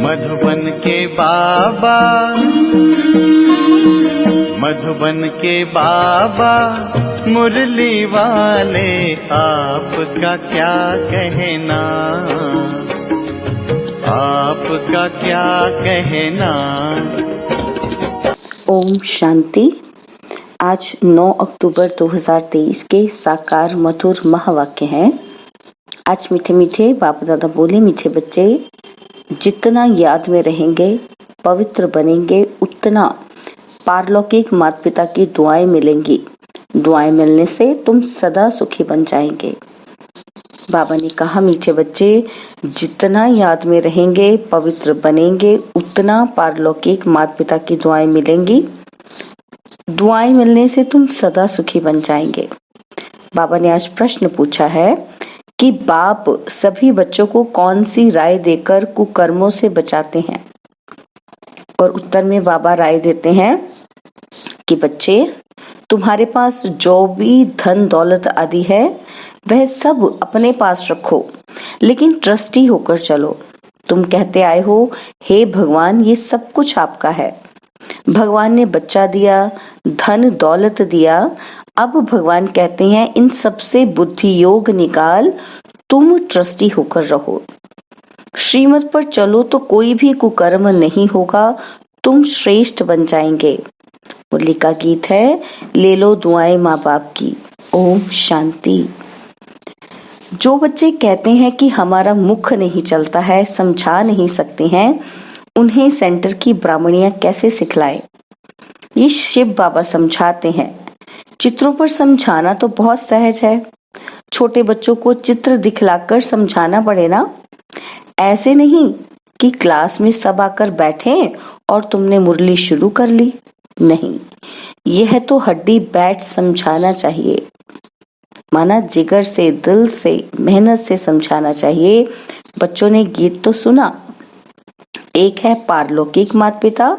मधुबन के बाबा, मधुबन के बाबा मुरली वाले, आपका क्या कहना, आपका क्या कहना। ओम शांति। आज 9 अक्टूबर 2023 के साकार मधुर महावाक्य हैं। आज मीठे मीठे बाप दादा बोले, मीठे बच्चे जितना याद में रहेंगे, पवित्र बनेंगे, उतना पारलौकिक माता पिता की दुआएं मिलेंगी। दुआएं मिलने से तुम सदा सुखी बन जाएंगे। बाबा ने कहा, मीठे बच्चे जितना याद में रहेंगे, पवित्र बनेंगे, उतना पारलौकिक माता पिता की दुआएं मिलेंगी। दुआएं मिलने से तुम सदा सुखी बन जाएंगे। बाबा ने आज प्रश्न पूछा है कि बाप सभी बच्चों को कौन सी राय देकर कुकर्मों से बचाते हैं। और उत्तर में बाबा राय देते हैं कि बच्चे, तुम्हारे पास जो भी धन दौलत आदि है वह सब अपने पास रखो, लेकिन ट्रस्टी होकर चलो। तुम कहते आए हो, हे भगवान, ये सब कुछ आपका है। भगवान ने बच्चा दिया, धन दौलत दिया। अब भगवान कहते हैं, इन सबसे बुद्धि योग निकाल, तुम ट्रस्टी होकर रहो। श्रीमत पर चलो तो कोई भी कुकर्म नहीं होगा, तुम श्रेष्ठ बन जाएंगे। मुरली का गीत है, ले लो दुआएं माँ बाप की। ओम शांति। जो बच्चे कहते हैं कि हमारा मुख नहीं चलता है, समझा नहीं सकते हैं, उन्हें सेंटर की ब्राह्मणियां कैसे सिखलाए। ये शिव बाबा समझाते हैं। चित्रों पर समझाना तो बहुत सहज है। छोटे बच्चों को चित्र दिखलाकर समझाना पड़े ना। ऐसे नहीं कि क्लास में सब आकर बैठे और तुमने मुरली शुरू कर ली। नहीं, यह तो हड्डी बैठ समझाना चाहिए। माना जिगर से, दिल से, मेहनत से समझाना चाहिए। बच्चों ने गीत तो सुना। एक है पारलौकिक माता पिता,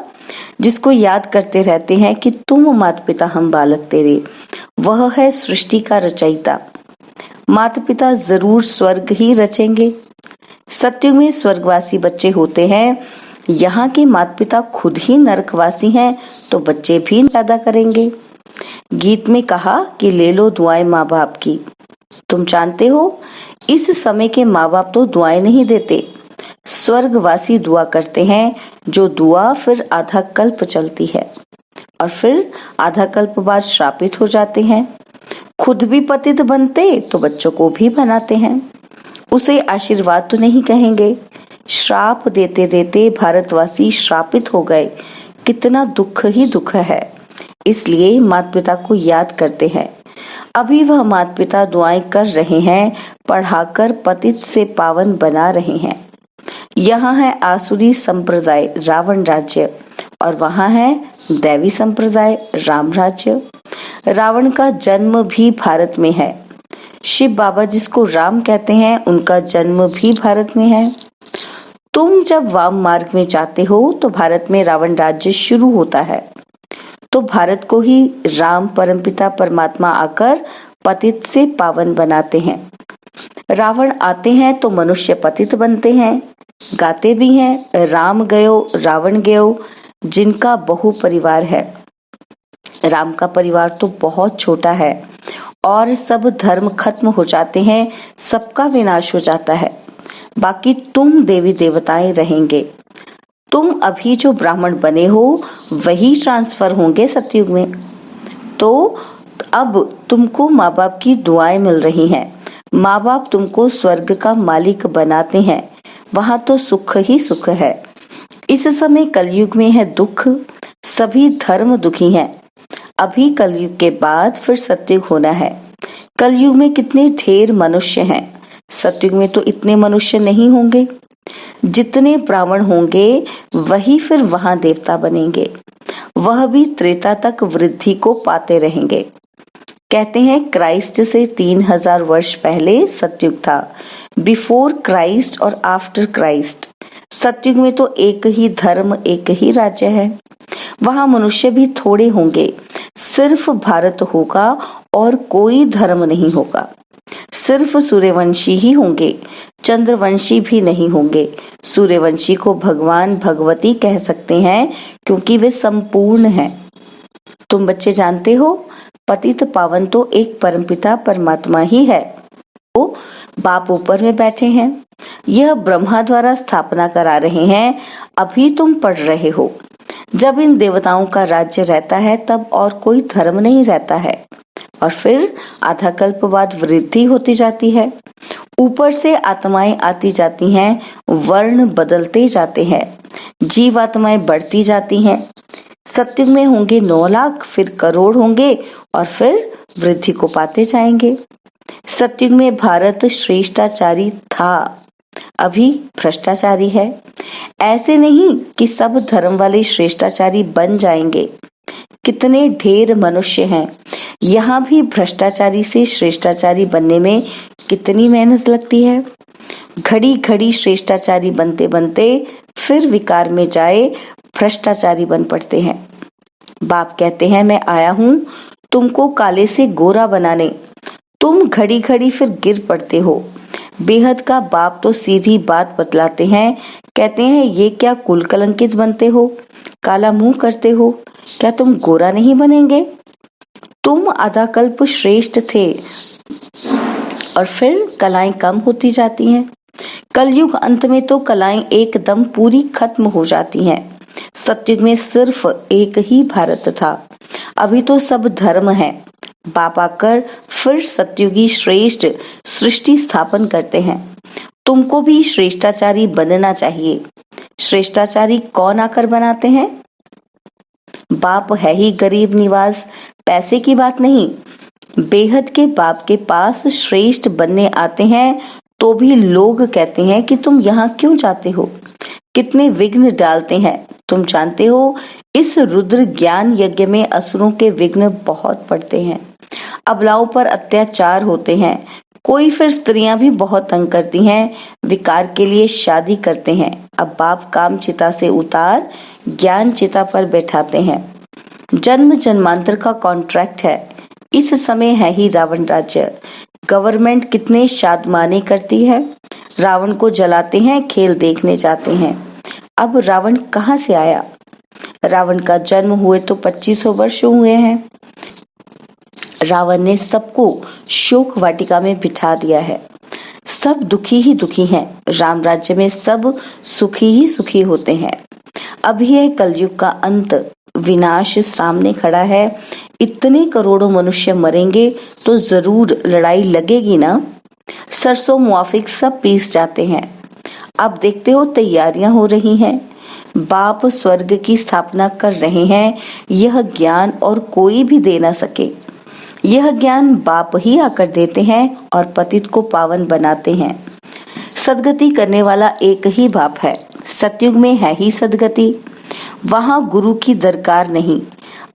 जिसको याद करते रहते हैं कि तुम माता पिता, हम बालक तेरे। वह है सृष्टि का रचयिता। माता पिता जरूर स्वर्ग ही रचेंगे। सत्युग में स्वर्गवासी बच्चे होते हैं। यहाँ के माता पिता खुद ही नरकवासी हैं, तो बच्चे भी पैदा करेंगे। गीत में कहा कि ले लो दुआएं माँ बाप की। तुम जानते हो, इस समय के माँ बाप तो दुआएं नहीं देते, स्वर्गवासी दुआ करते हैं। जो दुआ फिर आधा कल्प चलती है और फिर आधा कल्प बाद श्रापित हो जाते हैं। खुद भी पतित बनते तो बच्चों को भी बनाते हैं। उसे आशीर्वाद तो नहीं कहेंगे। श्राप देते देते भारतवासी श्रापित हो गए। कितना दुख ही दुख है। इसलिए माता पिता को याद करते हैं। अभी वह माता पिता दुआएं कर रहे हैं, पढ़ाकर पतित से पावन बना रहे हैं। यहाँ है आसुरी संप्रदाय रावण राज्य, और वहाँ है दैवी संप्रदाय राम राज्य। रावण का जन्म भी भारत में है। शिव बाबा जिसको राम कहते हैं, उनका जन्म भी भारत में है। तुम जब वाम मार्ग में जाते हो तो भारत में रावण राज्य शुरू होता है। तो भारत को ही राम परमपिता परमात्मा आकर पतित से पावन बनाते हैं। रावण आते हैं तो मनुष्य पतित बनते हैं। गाते भी हैं, राम गयो रावण गयो, जिनका बहु परिवार है। राम का परिवार तो बहुत छोटा है और सब धर्म खत्म हो जाते हैं, सबका विनाश हो जाता है। बाकी तुम देवी देवताएं रहेंगे। तुम अभी जो ब्राह्मण बने हो वही ट्रांसफर होंगे सतयुग में। तो अब तुमको माँ बाप की दुआएं मिल रही हैं। माँ बाप तुमको स्वर्ग का मालिक बनाते हैं। वहां तो सुख ही सुख है। इस समय कलयुग में है दुख। सभी धर्म दुखी हैं। अभी कलयुग के बाद फिर सतयुग होना है। कलयुग में कितने ढेर मनुष्य हैं, सतयुग में तो इतने मनुष्य नहीं होंगे। जितने ब्राह्मण होंगे वही फिर वहां देवता बनेंगे। वह भी त्रेता तक वृद्धि को पाते रहेंगे। कहते हैं क्राइस्ट से 3000 वर्ष पहले सतयुग था। बिफोर क्राइस्ट और आफ्टर क्राइस्ट। सतयुग में तो एक ही धर्म, एक ही राज्य है। वहां मनुष्य भी थोड़े होंगे। सिर्फ भारत होगा और कोई धर्म नहीं होगा। सिर्फ सूर्यवंशी ही होंगे, चंद्रवंशी भी नहीं होंगे। सूर्यवंशी को भगवान भगवती कह सकते हैं क्योंकि वे संपूर्ण हैं। तुम बच्चे जानते हो, पतित पावन तो एक परमपिता परमात्मा ही है। वो बाप ऊपर में बैठे हैं, यह ब्रह्मा द्वारा स्थापना करा रहे हैं। अभी तुम पढ़ रहे हो, जब इन देवताओं का राज्य रहता है तब और कोई धर्म नहीं रहता है, और फिर आधा कल्प बाद वृद्धि होती जाती है। ऊपर से आत्माएं आती जाती हैं, वर्ण बदलते जाते हैं, जीवात्माएं बढ़ती जाती हैं। सत्युग में होंगे 9 लाख, फिर करोड़ होंगे और फिर वृद्धि को पाते जाएंगे। सत्युग में भारत श्रेष्ठाचारी था, अभी भ्रष्टाचारी है। ऐसे नहीं कि सब धर्म वाले श्रेष्ठाचारी बन जाएंगे। कितने ढेर मनुष्य हैं, यहाँ भी भ्रष्टाचारी से श्रेष्ठाचारी बनने में कितनी मेहनत लगती है। घड़ी घड़ी श्रेष्ठाचारी बनते बनते फिर विकार में जाए भ्रष्टाचारी बन पड़ते हैं। बाप कहते हैं, मैं आया हूँ तुमको काले से गोरा बनाने। तुम घड़ी घड़ी फिर गिर पड़ते हो। बेहद का बाप तो सीधी बात बतलाते हैं, कहते हैं ये क्या कुल कलंकित बनते हो, काला मुंह करते हो, क्या तुम गोरा नहीं बनेंगे? तुम आधा कल्प श्रेष्ठ थे और फिर कलाएं कम होती जाती हैं। कलयुग अंत में तो कलाएं एकदम पूरी खत्म हो जाती हैं। सतयुग में सिर्फ एक ही भारत था, अभी तो सब धर्म है। बाप आकर फिर सतयुगी श्रेष्ठ सृष्टि स्थापन करते हैं। तुमको भी श्रेष्ठाचारी बनना चाहिए। श्रेष्ठाचारी कौन आकर बनाते हैं? बाप है ही गरीब निवाज, पैसे की बात नहीं। बेहद के बाप के पास श्रेष्ठ बनने आते हैं तो भी लोग कहते हैं कि तुम यहाँ क्यों जाते हो, कितने विघ्न डालते हैं। तुम जानते हो, इस रुद्र ज्ञान यज्ञ में असुरों के विघ्न बहुत पड़ते हैं, अबलाओं पर अत्याचार होते हैं। कोई फिर स्त्रियां भी बहुत तंग करती हैं, विकार के लिए शादी करते हैं। अब बाप काम चिता से उतार ज्ञान चिता पर बैठाते हैं। जन्म जन्मांतर का कॉन्ट्रैक्ट है। इस समय है ही रावण राज्य। गवर्नमेंट कितने शादमाने करती है। रावण को जलाते हैं, खेल देखने जाते हैं। अब रावण कहाँ से आया? रावण का जन्म हुए तो 2500 वर्ष हुए हैं। रावण ने सबको शोक वाटिका में बिठा दिया है। सब दुखी ही दुखी हैं। राम राज्य में सब सुखी ही सुखी होते हैं। अभी है कलयुग का अंत, विनाश सामने खड़ा है। इतने करोड़ों मनुष्य मरेंगे तो जरूर लड़ाई लगेगी ना। सरसों मुआफिक सब पीस जाते हैं। अब देखते हो तैयारियां हो रही हैं। बाप स्वर्ग की स्थापना कर रहे हैं। यह ज्ञान और कोई भी दे ना सके। यह ज्ञान बाप ही आकर देते हैं और पतित को पावन बनाते हैं। सदगति करने वाला एक ही बाप है। सतयुग में है ही सदगति, वहां गुरु की दरकार नहीं।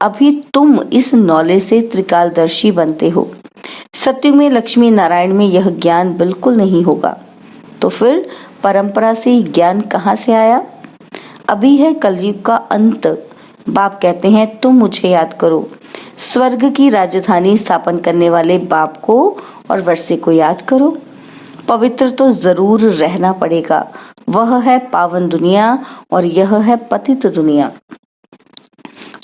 अभी तुम इस नौले से त्रिकालदर्शी बनते हो। सतयुग में लक्ष्मी नारायण में यह ज्ञान बिल्कुल नहीं होगा, तो फिर परंपरा से ज्ञान कहाँ से आया? अभी है कलयुग का अंत। बाप कहते हैं तुम मुझे याद करो। स्वर्ग की राजधानी स्थापन करने वाले बाप को और वर्षे को याद करो। पवित्र तो जरूर रहना पड़ेगा। वह है पावन दुनिया और यह है पतित दुनिया।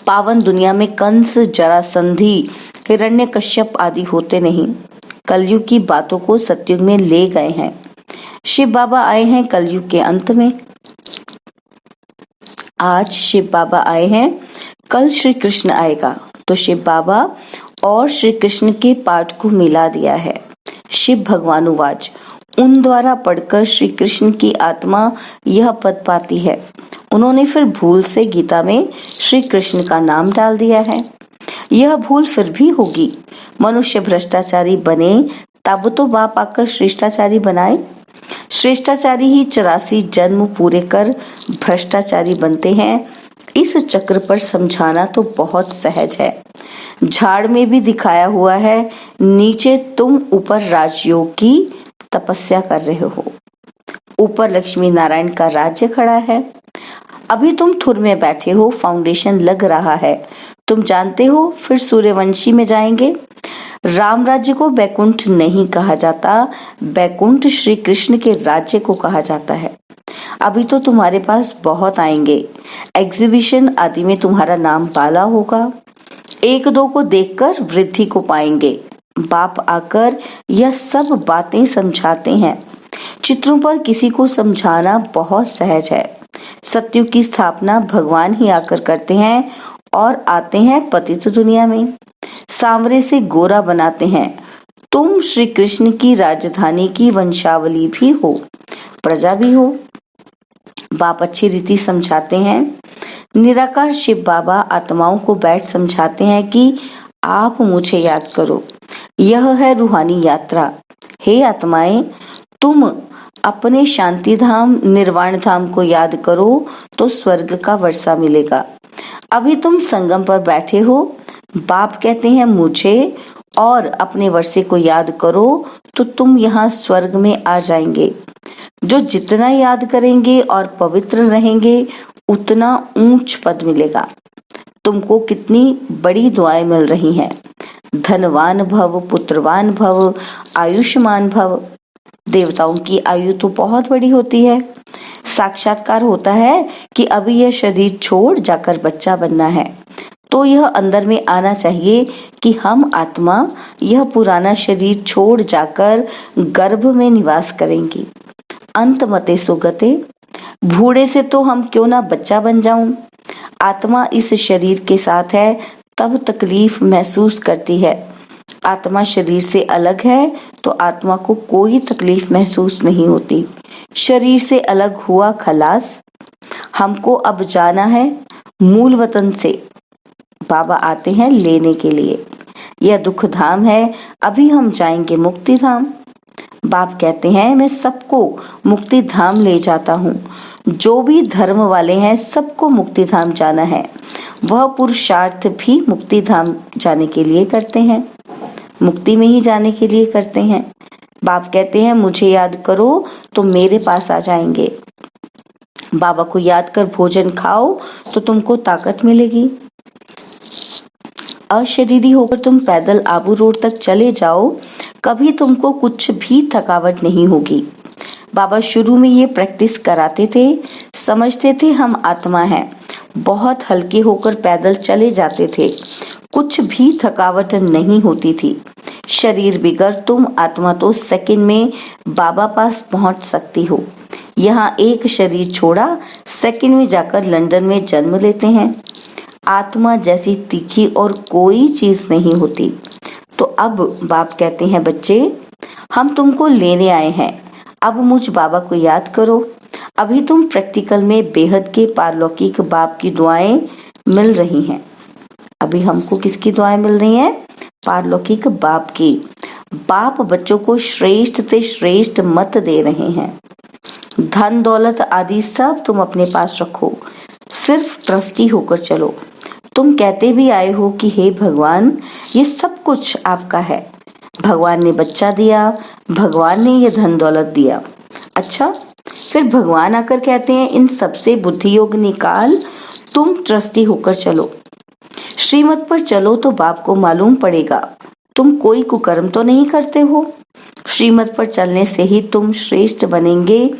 पावन दुनिया में कंस, जरासंधि, हिरण्यकश्यप आदि होते नहीं। कलयुग की बातों को सतयुग में ले गए हैं। शिव बाबा आए हैं कलयुग के अंत में। आज शिव बाबा आए हैं, कल श्री कृष्ण आएगा, तो शिव बाबा और श्री कृष्ण के पाठ को मिला दिया है। शिव भगवानुवाच, उन द्वारा पढ़कर श्री कृष्ण की आत्मा यह पद पाती है। उन्होंने फिर भूल से गीता में श्री कृष्ण का नाम डाल दिया है। यह भूल फिर भी होगी। मनुष्य भ्रष्टाचारी बने तब तो बाप आकर श्रेष्ठाचारी बनाए। श्रेष्ठाचारी ही 84 जन्म पूरे कर भ्रष्टाचारी बनते हैं। इस चक्र पर समझाना तो बहुत सहज है। झाड़ में भी दिखाया हुआ है, नीचे तुम ऊपर राजयोग की तपस्या कर रहे हो, ऊपर लक्ष्मी नारायण का राज्य खड़ा है। अभी तुम थुर में बैठे हो, फाउंडेशन लग रहा है। तुम जानते हो फिर सूर्यवंशी में जाएंगे। राम राज्य को बैकुंठ नहीं कहा जाता, बैकुंठ श्री कृष्ण के राज्य को कहा जाता है। अभी तो तुम्हारे पास बहुत आएंगे, एग्जीबिशन आदि में तुम्हारा नाम पाला होगा। एक दो को देखकर वृद्धि को पाएंगे। बाप आकर यह सब बातें समझाते हैं। चित्रों पर किसी को समझाना बहुत सहज है। सत्युग की स्थापना भगवान ही आकर करते हैं और आते हैं पतित दुनिया में, सांवरे से गोरा बनाते हैं। तुम श्री कृष्ण की राजधानी की वंशावली भी हो, प्रजा भी हो। बाप अच्छी रीति समझाते हैं। निराकार शिव बाबा आत्माओं को बैठ समझाते हैं कि आप मुझे याद करो, यह है रूहानी यात्रा। हे आत्माएं, तुम अपने शांति धाम निर्वाण धाम को याद करो तो स्वर्ग का वर्षा मिलेगा। अभी तुम संगम पर बैठे हो, बाप कहते हैं मुझे और अपने वर्षे को याद करो तो तुम यहाँ स्वर्ग में आ जाएंगे। जो जितना याद करेंगे और पवित्र रहेंगे उतना ऊंच पद मिलेगा। तुमको कितनी बड़ी दुआएं मिल रही हैं। धनवान भव, पुत्रवान भव, आयुष्मान भव। देवताओं की आयु तो बहुत बड़ी होती है। साक्षात्कार होता है कि अभी यह शरीर छोड़ जाकर बच्चा बनना है, तो यह अंदर में आना चाहिए कि हम आत्मा यह पुराना शरीर छोड़ जाकर गर्भ में निवास करेंगी। अंत मते सुगते, बूढ़े से तो हम क्यों ना बच्चा बन जाऊं। आत्मा इस शरीर के साथ है तब तकलीफ महसूस करती है। आत्मा शरीर से अलग है तो आत्मा को कोई तकलीफ महसूस नहीं होती। शरीर से अलग हुआ खलास। हमको अब जाना है मूल वतन से। बाबा आते हैं लेने के लिए। यह दुख धाम है, अभी हम जाएंगे मुक्ति धाम। बाप कहते हैं मैं सबको मुक्ति धाम ले जाता हूँ। जो भी धर्म वाले हैं सबको मुक्ति धाम जाना है। वह पुरुषार्थ भी मुक्ति धाम जाने के लिए करते हैं, मुक्ति में ही जाने के लिए करते हैं। बाप कहते हैं मुझे याद करो तो मेरे पास आ जाएंगे। बाबा को याद कर भोजन खाओ तो तुमको ताकत मिलेगी। अशरीरी होकर तुम पैदल आबू रोड तक चले जाओ, कभी तुमको कुछ भी थकावट नहीं होगी। बाबा शुरू में ये प्रैक्टिस कराते थे। समझते थे हम आत्मा हैं, बहुत हल्के होकर पैदल चले जाते थे, कुछ भी थकावट नहीं होती थी। शरीर बिगड़ तुम आत्मा तो सेकंड में बाबा पास पहुंच सकती हो। यहाँ एक शरीर छोड़ा, सेकंड में जाकर लंदन में जन्म लेते हैं। आत्मा जैसी तीखी और कोई चीज नहीं होती। तो अब बाप कहते हैं बच्चे, हम तुमको लेने आए हैं, अब मुझ बाबा को याद करो। अभी तुम प्रैक्टिकल में बेहद के पारलौकिक बाप की दुआएं मिल रही हैं। अभी हमको किसकी दुआएं मिल रही हैं? पारलौकिक बाप की। बाप बच्चों को श्रेष्ठ से श्रेष्ठ मत दे रहे हैं। धन दौलत आदि सब तुम अपने पास रखो, सिर्फ ट्रस्टी होकर चलो। तुम कहते भी आए हो कि हे भगवान, ये सब कुछ आपका है। भगवान ने बच्चा दिया, भगवान ने ये धन दौलत दिया। अच्छा, फिर भगवान आकर कहते हैं इन सबसे बुद्धि योग निकाल, तुम ट्रस्टी होकर चलो। श्रीमत पर चलो तो बाप को मालूम पड़ेगा तुम कोई कुकर्म तो नहीं करते हो। श्रीमत पर चलने से ही तुम श्रेष्ठ बनेंगे,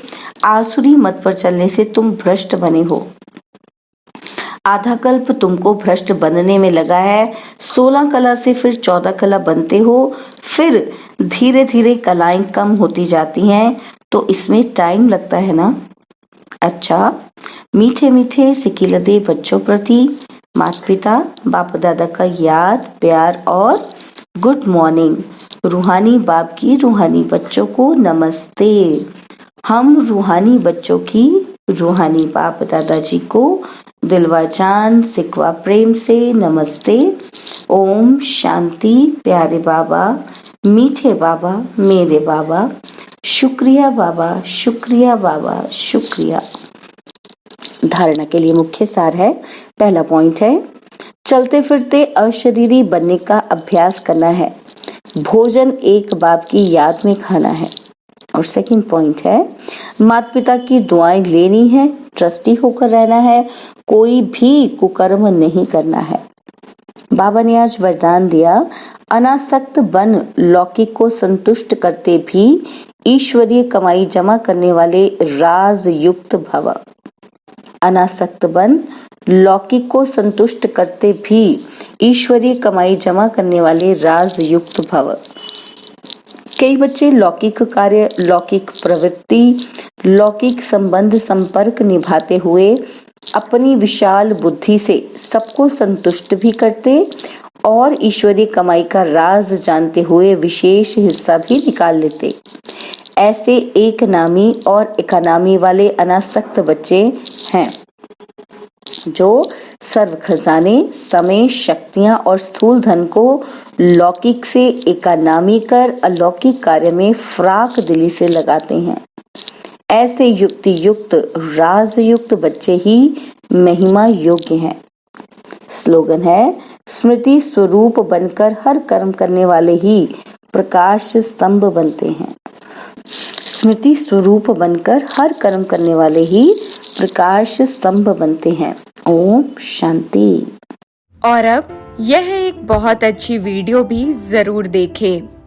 आसुरी मत पर चलने से तुम भ्रष्ट बने हो। आधा कल्प तुमको भ्रष्ट बनने में लगा है, 16 कला से फिर 14 कला बनते हो, फिर धीरे धीरे कलाएं कम होती जाती हैं, तो इसमें टाइम लगता है ना। अच्छा, मीठे मीठे सिकिलदे बच्चों प्रति माता पिता बाप दादा का याद प्यार और गुड मॉर्निंग। रूहानी बाप की रूहानी बच्चों को नमस्ते। हम रूहानी बच्चों की रूहानी बाप दादाजी को दिलवा जान सिकवा प्रेम से नमस्ते। ओम शांति। प्यारे बाबा, मीठे बाबा, मेरे बाबा, शुक्रिया बाबा, शुक्रिया बाबा, शुक्रिया। धारणा के लिए मुख्य सार है। पहला पॉइंट है, चलते फिरते अशरीरी बनने का अभ्यास करना है। भोजन एक बाप की याद में खाना है। और सेकंड पॉइंट है, माता पिता की दुआएं लेनी है, ट्रस्टी होकर रहना है, कोई भी कुकर्म नहीं करना है। बाबा ने आज वरदान दिया, अनासक्त बन लौकिक को संतुष्ट करते भी ईश्वरीय कमाई जमा करने वाले राज युक्त भव। अनासक्त बन लौकिक को संतुष्ट करते भी ईश्वरीय कमाई जमा करने वाले राज युक्त भव। कई बच्चे लौकिक कार्य, लौकिक प्रवृत्ति, लौकिक संबंध संपर्क निभाते हुए अपनी विशाल बुद्धि से सबको संतुष्ट भी करते और ईश्वरीय कमाई का राज जानते हुए विशेष हिस्सा भी निकाल लेते। ऐसे एक नामी और इकोनॉमी वाले अनासक्त बच्चे हैं जो सर्व खजाने, समय, शक्तियां और स्थूल धन को लौकिक से इकोनॉमी कर अलौकिक कार्य में फ्राक दिली से लगाते हैं। ऐसे युक्ति युक्त राजयुक्त बच्चे ही महिमा योग्य हैं। स्लोगन है, स्मृति स्वरूप बनकर हर कर्म करने वाले ही प्रकाश स्तंभ बनते हैं। स्मृति स्वरूप बनकर हर कर्म करने वाले ही प्रकाश स्तंभ बनते हैं। ओम शांति। और अब यह एक बहुत अच्छी वीडियो भी जरूर देखें।